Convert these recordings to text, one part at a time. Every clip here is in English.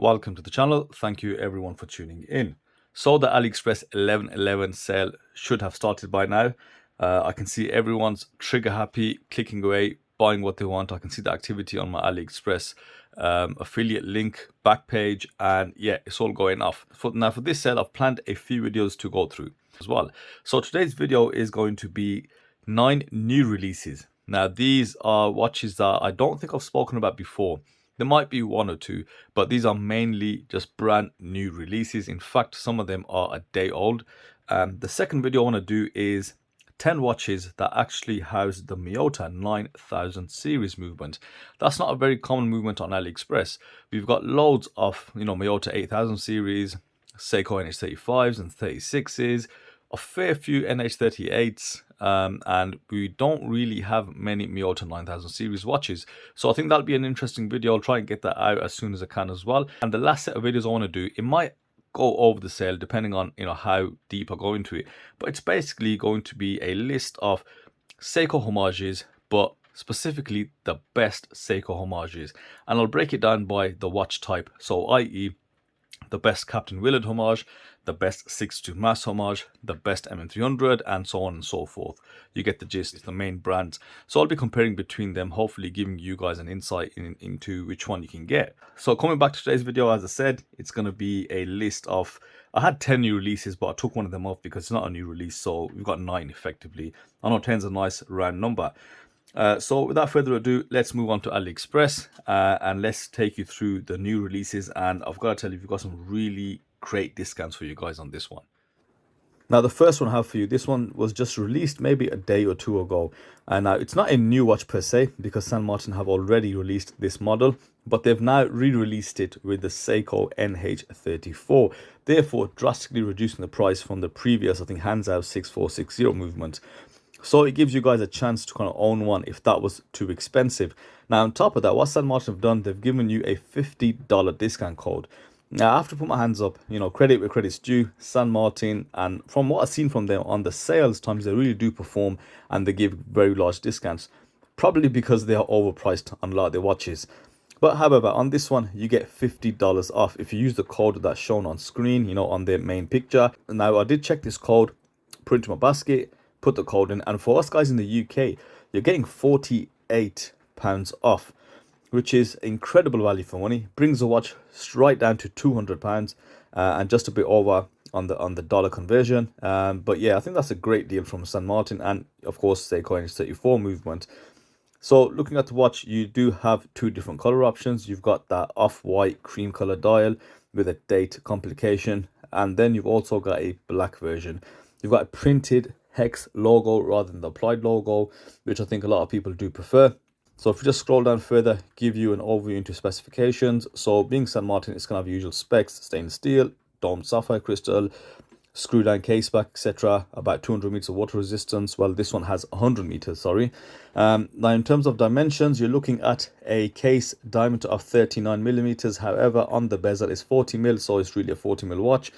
Welcome to the channel. Thank you everyone for tuning in. So the Aliexpress 11/11 sale should have started by now. I can see everyone's trigger happy, clicking away, buying what they want. I can see the activity on my Aliexpress affiliate link, back page, and yeah, it's all going off. For this sale, I've planned a few videos to go through as well. So today's video is going to be 9 new releases. Now these are watches that I don't think I've spoken about before. There might be one or two, but these are mainly just brand new releases. In fact, some of them are a day old. The second video I want to do is 10 watches that actually house the Miyota 9000 series movement. That's not a very common movement on AliExpress. We've got loads of, Miyota 8000 series, Seiko NH35s and 36s, a fair few NH38s, and we don't really have many Miyota 9000 series watches. So I think that'll be an interesting video. I'll try and get that out as soon as I can as well. And the last set of videos I want to do, it might go over the sale depending on how deep I go into it, but it's basically going to be a list of Seiko homages, but specifically the best Seiko homages, and I'll break it down by the watch type. So i.e. the best Captain Willard homage, the best 6-2 Mass homage, the best MM300, and so on and so forth. You get the gist. It's the main brands. So I'll be comparing between them, hopefully giving you guys an insight into which one you can get. So coming back to today's video, as I said, it's going to be a list of, I had 10 new releases, but I took one of them off because it's not a new release. So we've got 9 effectively. I know 10 is a nice round number. So without further ado, let's move on to AliExpress and let's take you through the new releases. And I've got to tell you, we've got some really great discounts for you guys on this one. Now the first one I have for you, this one was just released maybe a day or two ago, and now it's not a new watch per se because San Martin have already released this model, but they've now re-released it with the Seiko NH34, therefore drastically reducing the price from the previous, I think, hands out 6460 movement. So it gives you guys a chance to kind of own one if that was too expensive. Now on top of that, what San Martin have done, they've given you a $50 discount code. Now I have to put my hands up, credit where credit's due. San Martin, and from what I've seen from them on the sales times, they really do perform and they give very large discounts, probably because they are overpriced on a lot of their watches. But however, on this one, you get $50 off if you use the code that's shown on screen, on their main picture. Now I did check this code, put it into my basket, put the code in, and for us guys in the UK, you're getting £48 off, which is incredible value for money. Brings the watch straight down to £200 and just a bit over on the dollar conversion. But yeah, I think that's a great deal from San Martin and of course Seiko NH34 movement. So looking at the watch, you do have 2 different color options. You've got that off-white cream color dial with a date complication, and then you've also got a black version. You've got a printed hex logo rather than the applied logo, which I think a lot of people do prefer. So if you just scroll down further, give you an overview into specifications. So being San Martin, it's going to have usual specs: stainless steel, domed sapphire crystal, screw down case back, etc. About 200 meters of water resistance. Well, this one has 100 meters, sorry. Now in terms of dimensions, you're looking at a case diameter of 39 millimeters. However, on the bezel is 40 mil, so it's really a 40 mil watch.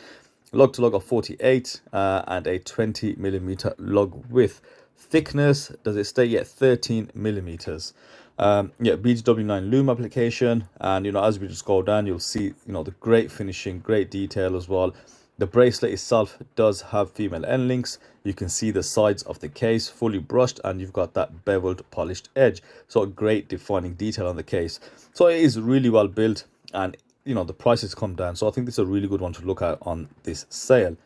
Lug to lug of 48 and a 20 millimeter lug width. Thickness, does it stay at 13 millimeters? Yeah, BGW9 loom application, and as we just go down, you'll see the great finishing, great detail as well. The bracelet itself does have female end links. You can see the sides of the case fully brushed, and you've got that beveled polished edge, so a great defining detail on the case. So it is really well built, and the prices come down, so I think this is a really good one to look at on this sale.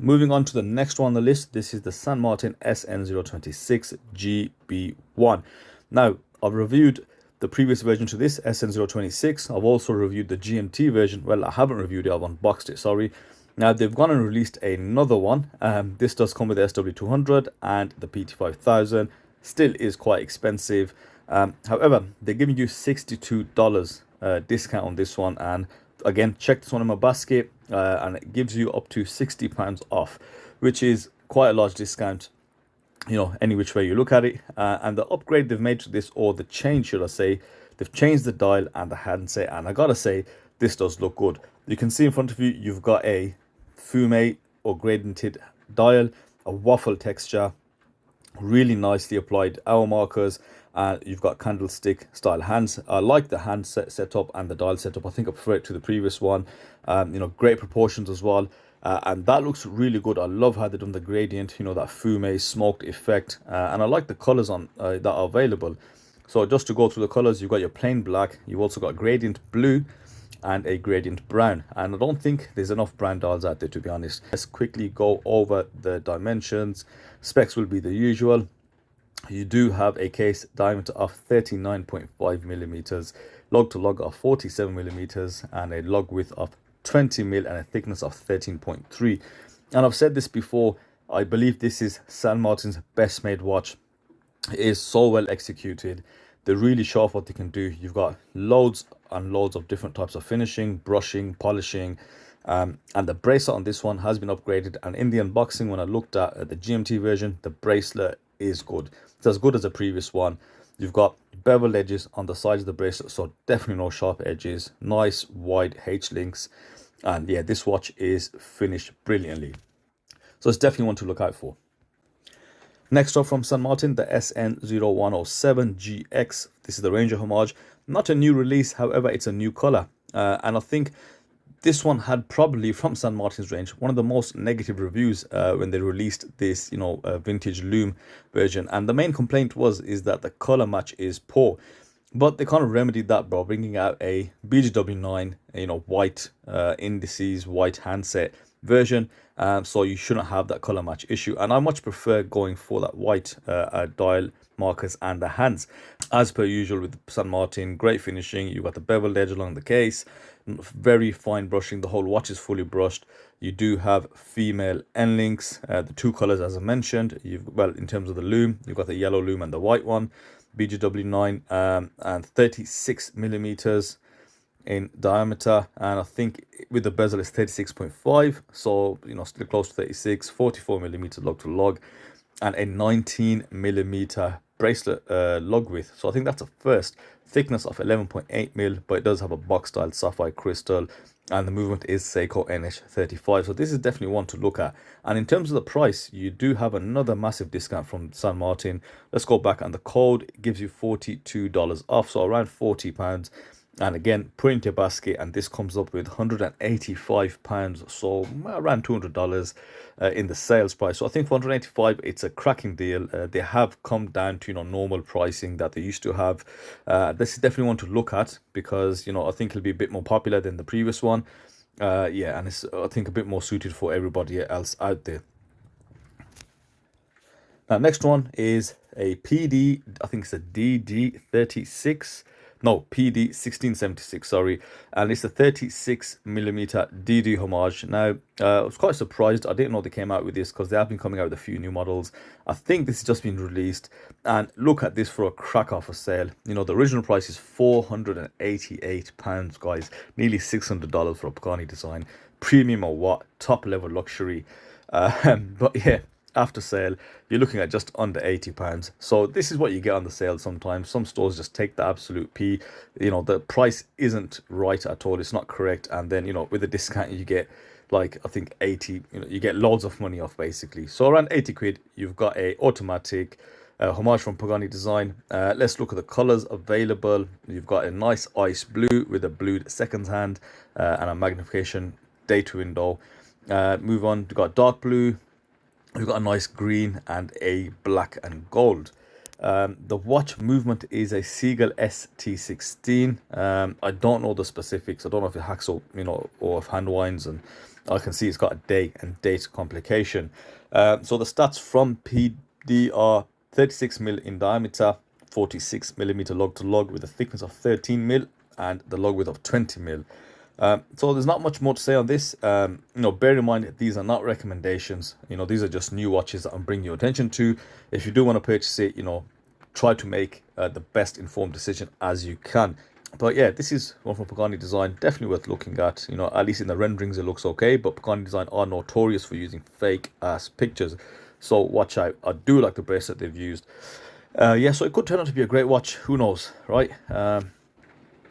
Moving on to the next one on the list, this is the San Martin SN026 GB1. Now I've reviewed the previous version to this, SN026. I've also reviewed the GMT version. Well, I haven't reviewed it, I've unboxed it, sorry. Now they've gone and released another one. This does come with the SW200 and the PT5000. Still is quite expensive. However, they're giving you $62 discount on this one, and again, check this one in my basket, and it gives you up to £60 off, which is quite a large discount, any which way you look at it. And the upgrade they've made to this, or the change should I say, they've changed the dial and the handset, and I gotta say, this does look good. You can see in front of you, you've got a fume or gradiented dial, a waffle texture, Really nicely applied hour markers, and you've got candlestick style hands. I like the hand setup and the dial setup. I think I prefer it to the previous one. Great proportions as well. And that looks really good. I love how they've done the gradient, that fume smoked effect, and I like the colors on that are available. So just to go through the colors, you've got your plain black, you've also got gradient blue and a gradient brown, and I don't think there's enough brown dials out there, to be honest. Let's quickly go over the dimensions. Specs will be the usual. You do have a case diameter of 39.5 millimeters, log to log of 47 millimeters, and a log width of 20 mil and a thickness of 13.3. And I've said this before, I believe this is San Martin's best made watch. It is so well executed. They're really sharp what they can do. You've got loads and loads of different types of finishing, brushing, polishing, and the bracelet on this one has been upgraded. And in the unboxing, when I looked at the GMT version, the bracelet is good. It's as good as the previous one. You've got bevel edges on the sides of the bracelet, so definitely no sharp edges. Nice wide H links, and yeah, this watch is finished brilliantly. So it's definitely one to look out for. Next up from San Martin, the SN0107 GX. This is the Ranger Homage. Not a new release, however, it's a new color. And I think this one had probably, from San Martin's range, one of the most negative reviews when they released this, vintage loom version. And the main complaint is that the color match is poor. But they kind of remedied that by bringing out a BGW9, white indices, white handset version. So you shouldn't have that color match issue. And I much prefer going for that white dial markers and the hands. As per usual with San Martin, great finishing. You've got the beveled edge along the case, very fine brushing. The whole watch is fully brushed. You do have female end links, the two colors as I mentioned. In terms of the loom, you've got the yellow loom and the white one. BGW9 and 36 millimeters in diameter, and I think with the bezel it's 36.5, so still close to 36. 44 millimeter log to log, and a 19 millimeter bracelet log width. So I think that's a first. Thickness of 11.8 mil, but it does have a box style sapphire crystal, and the movement is Seiko NH35. So this is definitely one to look at. And in terms of the price, you do have another massive discount from San Martin. Let's go back, and the code gives you $42 off, so around £40. And again, put into your basket, and this comes up with £185, so around $200 in the sales price. So I think for $185, it's a cracking deal. They have come down to normal pricing that they used to have. This is definitely one to look at, because I think it'll be a bit more popular than the previous one. Yeah, and it's, I think, a bit more suited for everybody else out there. Now, next one is a PD, I think it's a DD36. No, PD 1676, sorry, and it's a 36 millimeter DD Homage. Now, I was quite surprised. I didn't know they came out with this, because they have been coming out with a few new models. I think this has just been released, and look at this for a crack off a sale. The original price is £488, guys, nearly $600 for a Pagani design, premium or what, top level luxury. But yeah, after sale you're looking at just under £80. So this is what you get on the sale. Sometimes some stores just take the absolute p. The price isn't right at all, it's not correct, and then with a discount you get, like, I think 80, you get loads of money off basically. So around 80 quid you've got a automatic Homage from Pagani design. Let's look at the colors available. You've got a nice ice blue with a blued seconds hand and a magnification data window. Move on, you've got dark blue. We've got a nice green and a black and gold. The watch movement is a Seagull ST16. I don't know the specifics. I don't know if it hacks or or if hand winds, and I can see it's got a day and date complication. So the stats from PD are 36 mil in diameter, 46 millimeter log to log with a thickness of 13 mil and the log width of 20 mil. So there's not much more to say on this. Bear in mind, these are not recommendations. These are just new watches that I'm bringing your attention to. If you do want to purchase it, try to make the best informed decision as you can. But yeah, this is one from Pagani design, definitely worth looking at. At least in the renderings it looks okay, but Pagani design are notorious for using fake ass pictures, so watch out. I do like the bracelet they've used. Yeah, so it could turn out to be a great watch, who knows, right?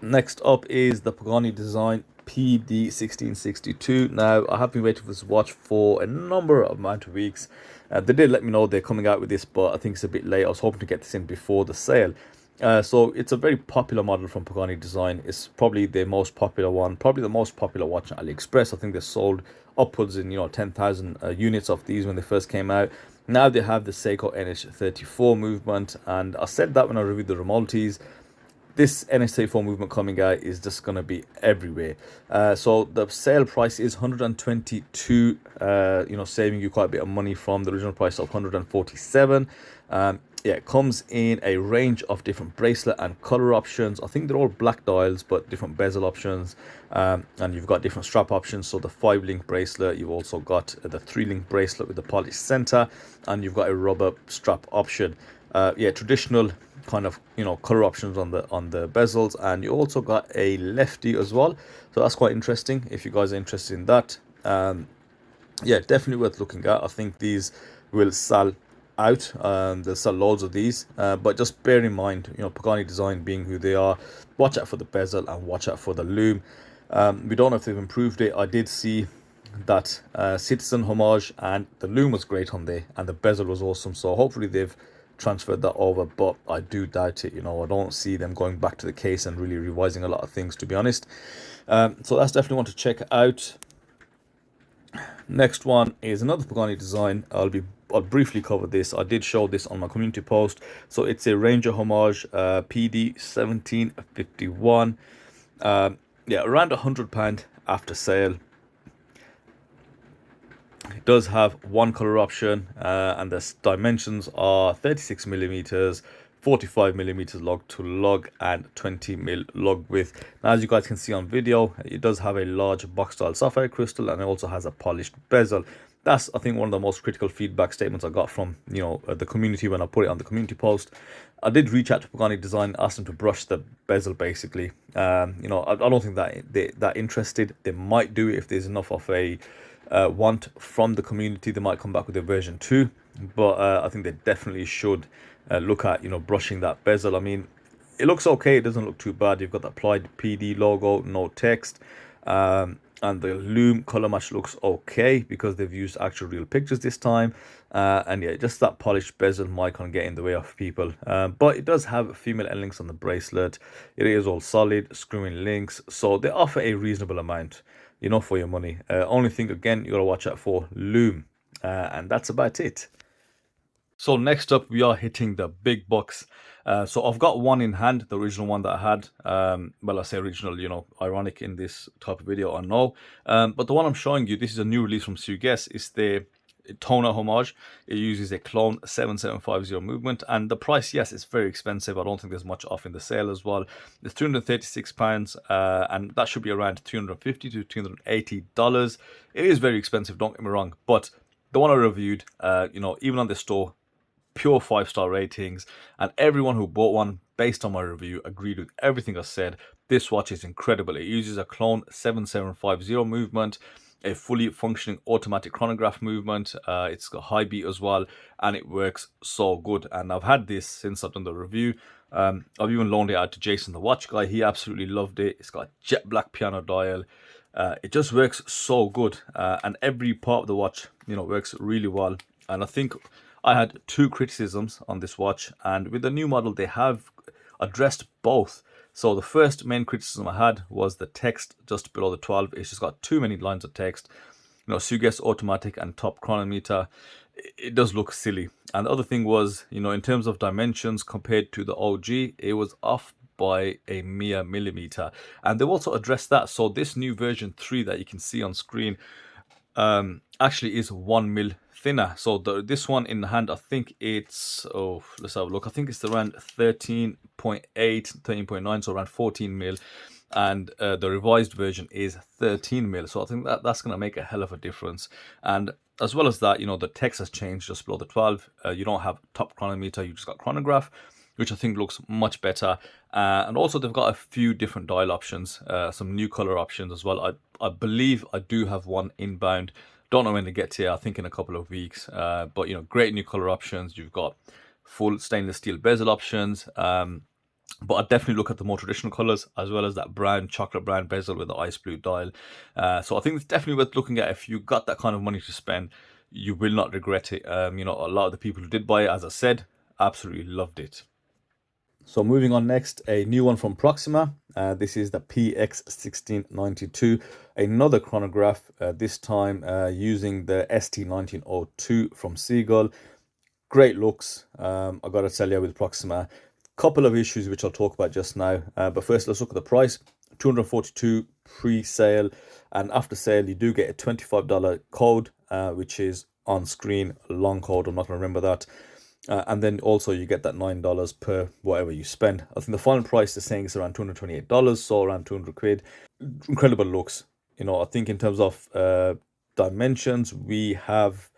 Next up is the Pagani design PD1662. Now, I have been waiting for this watch for a number of amount of weeks. They did let me know they're coming out with this, but I think it's a bit late. I was hoping to get this in before the sale. So it's a very popular model from Pagani Design. It's probably the most popular one, probably the most popular watch on Aliexpress. I think they sold upwards in 10,000 units of these when they first came out. Now they have the Seiko NH34 movement, and I said that when I reviewed the Remoltis. This NH34 movement coming out is just going to be everywhere. So the sale price is 122, saving you quite a bit of money from the original price of 147. Yeah, it comes in a range of different bracelet and color options. I think they're all black dials, but different bezel options. And you've got different strap options. So the 5-link bracelet, you've also got the 3-link bracelet with the polished center, and you've got a rubber strap option. Yeah, traditional kind of color options on the bezels, and you also got a lefty as well, so that's quite interesting if you guys are interested in that. Yeah, definitely worth looking at. I think these will sell out. They'll sell loads of these, but just bear in mind, Pagani Design being who they are, watch out for the bezel and watch out for the loom. We don't know if they've improved it. I did see that Citizen, Homage, and the loom was great on there, and the bezel was awesome, so hopefully they've transferred that over, but I do doubt it. I don't see them going back to the case and really revising a lot of things, to be honest. So that's definitely one to check out. Next one is another Pagani Design. I'll briefly cover this. I did show this on my community post. So it's a Ranger Homage PD1751. Yeah, around £100 after sale. It does have one color option, and the dimensions are 36mm, 45mm lug to lug, and 20mm lug width. Now, as you guys can see on video, it does have a large box style sapphire crystal, and it also has a polished bezel. That's, I think, one of the most critical feedback statements I got from the community when I put it on the community post. I did reach out to Pagani Design, asked them to brush the bezel basically. I don't think that they're that interested. They might do it if there's enough of a want from the community. They might come back with a version 2, but I think they definitely should look at brushing that bezel. I mean, it looks okay, it doesn't look too bad. You've got the applied PD logo, no text, and the loom color match looks okay because they've used actual real pictures this time. And yeah, just that polished bezel might kind of get in the way of people, but it does have female end links on the bracelet. It is all solid screw-in links, so they offer a reasonable amount for your money. Only thing, again, you gotta watch out for loom, and that's about it. So next up, we are hitting the big bucks. So I've got one in hand, the original one that I had. Well, I say original, ironic in this type of video, I know. But the one I'm showing you, this is a new release from Sugess. It's the toner Homage. It uses a clone 7750 movement, and the price, yes, it's very expensive. I don't think there's much off in the sale as well. It's £336, and that should be around $250 to $280. It is very expensive, don't get me wrong, but the one I reviewed, even on the store, pure 5-star ratings, and everyone who bought one based on my review agreed with everything I said. This watch is incredible. It uses a clone 7750 movement, a fully functioning automatic chronograph movement. It's got high beat as well, and it works so good. And I've had this since I've done the review. I've even loaned it out to Jason, the watch guy. He absolutely loved it. It's got a jet black piano dial. It just works so good, and every part of the watch works really well. And I think I had 2 criticisms on this watch, and with the new model they have addressed both. So the first main criticism I had was the text just below the 12. It's just got too many lines of text. Sugess automatic and top chronometer, it does look silly. And the other thing was, in terms of dimensions compared to the OG, it was off by a mere millimeter, and they've also addressed that. So this new version 3 that you can see on screen actually is 1 mil thinner. So this one in the hand, I think it's, let's have a look, I think it's around 13.8 13.9, so around 14 mil, and the revised version is 13 mil. So I think that's going to make a hell of a difference. And as well as that, the text has changed just below the 12. You don't have top chronometer, you just got chronograph, which I think looks much better. And also they've got a few different dial options, some new color options as well. I believe I do have one inbound. Don't know when to get here, I think in a couple of weeks. But great new color options. You've got full stainless steel bezel options. But I definitely look at the more traditional colors, as well as that brown, chocolate brown bezel with the ice blue dial. So I think it's definitely worth looking at. If you got that kind of money to spend, you will not regret it. You know, a lot of the people who did buy it, as I said, absolutely loved it. So moving on next, a new one from Proxima. This is the PX1692, another chronograph, this time using the ST1902 from Seagull. Great looks, I gotta tell you, with Proxima. Couple of issues which I'll talk about just now. But first, let's look at the price. 242 pre-sale, and after sale you do get a $25 code, which is on screen, a long code, I'm not going to remember that. And then also you get that $9 per whatever you spend. I think the final price is saying it's around $228, so around 200 quid. Incredible looks. You know, I think in terms of dimensions, we have,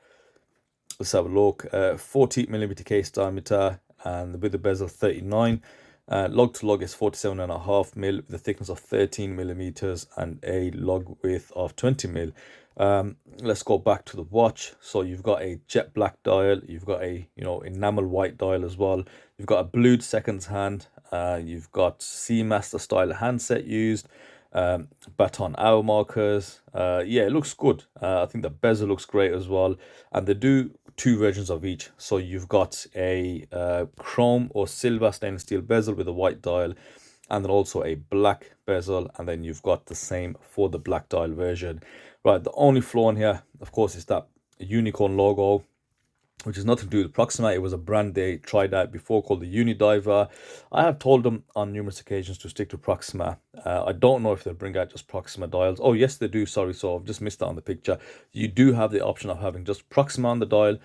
let's have a look, 40mm case diameter, and with the bezel 39. Log to log is 47.5 mil with a thickness of 13 millimeters and a log width of 20 mil. Let's go back to the watch. So you've got a jet black dial, you've got a enamel white dial as well, you've got a blued seconds hand, you've got Seamaster style handset used, baton hour markers. Yeah, it looks good. I think the bezel looks great as well, and they do two versions of each. So you've got a chrome or silver stainless steel bezel with a white dial, and then also a black bezel, and then you've got the same for the black dial version. Right, the only flaw in here, of course, is that unicorn logo, which has nothing to do with Proxima. It was a brand they tried out before called the Unidiver. I have told them on numerous occasions to stick to Proxima. I don't know if they'll bring out just Proxima dials. Oh, yes, they do. Sorry, so I've just missed that on the picture. You do have the option of having just Proxima on the dial,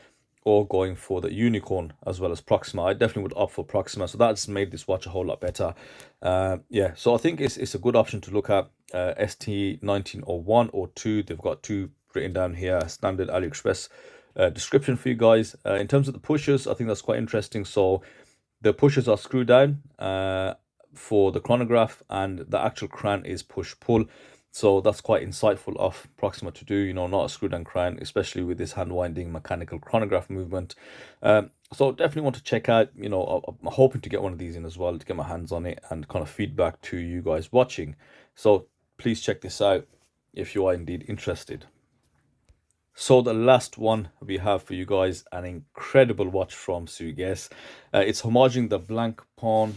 or going for the unicorn as well as Proxima. I definitely would opt for Proxima, so that's made this watch a whole lot better. Yeah, so I think it's a good option to look at. ST1901 or 2, they've got 2 written down here, standard Aliexpress description for you guys. In terms of the pushers, I think that's quite interesting. So the pushers are screw down for the chronograph, and the actual crown is push pull. So that's quite insightful of Proxima to do, not a screw down crown, especially with this hand winding mechanical chronograph movement. So definitely want to check out, I'm hoping to get one of these in as well, to get my hands on it and kind of feedback to you guys watching. So please check this out if you are indeed interested. So the last one we have for you guys, an incredible watch from Sugess. It's homaging the blank pawn,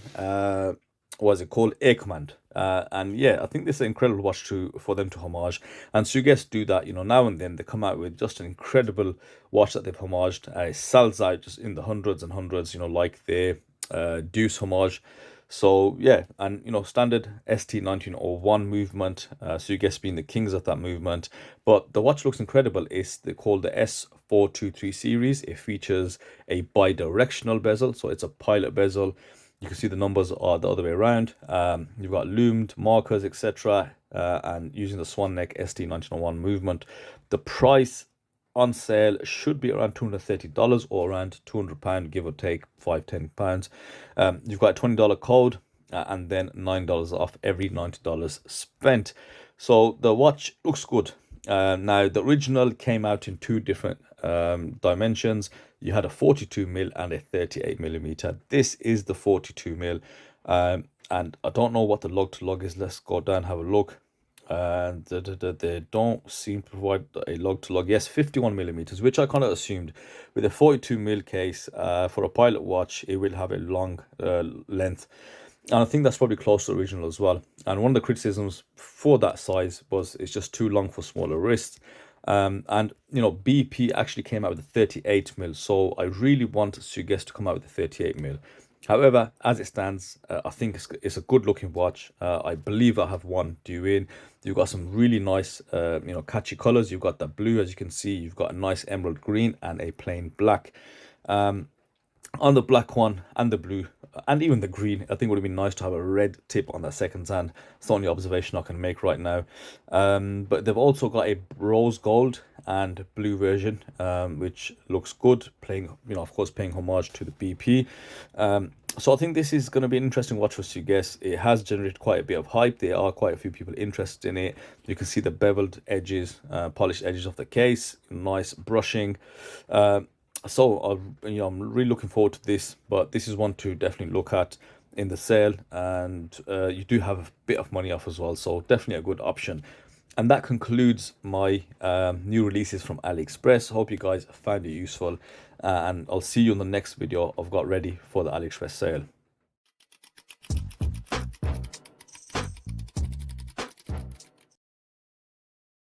what's it called, Air Command. And yeah, I think this is an incredible watch for them to homage. And Sugess do that, now and then. They come out with just an incredible watch that they've homaged. It sells out just in the hundreds and hundreds, like their Deuce homage. So yeah, and standard ST1901 movement, Sugess being the kings of that movement. But the watch looks incredible. It's called the S423 series. It features a bi-directional bezel, so it's a pilot bezel. You can see the numbers are the other way around. You've got loomed markers, etc. And using the swan neck ST1901 movement. The price on sale should be around $230 or around £200, give or take £5–10. You've got a $20 code, and then $9 off every $90 spent. So the watch looks good. Now the original came out in 2 different dimensions. You had a 42mm and a 38mm. This is the 42mm, and I don't know what the log to log is. Let's go down and have a look. And they don't seem to provide a log to log. Yes, 51mm, which I kind of assumed. With a 42mm case, for a pilot watch, it will have a long length, and I think that's probably close to the original as well. And one of the criticisms for that size was it's just too long for smaller wrists. And BP actually came out with a 38mm, so I really want Sugess to come out with a 38mm. However, as it stands, I think it's a good looking watch. I believe I have one due in. You've got some really nice, catchy colors. You've got the blue, as you can see. You've got a nice emerald green and a plain black. On the black one and the blue and even the green, I think it would have been nice to have a red tip on that second hand. It's the only observation I can make right now. But they've also got a rose gold and blue version, which looks good, paying homage to the BP. So I think this is going to be an interesting watch for Sugess. It has generated quite a bit of hype. There are quite a few people interested in it. You can see the beveled edges, polished edges of the case, nice brushing. So I'm really looking forward to this, but this is one to definitely look at in the sale, and you do have a bit of money off as well, so definitely a good option. And that concludes my new releases from AliExpress. Hope you guys found it useful, and I'll see you in the next video I've got ready for the AliExpress sale.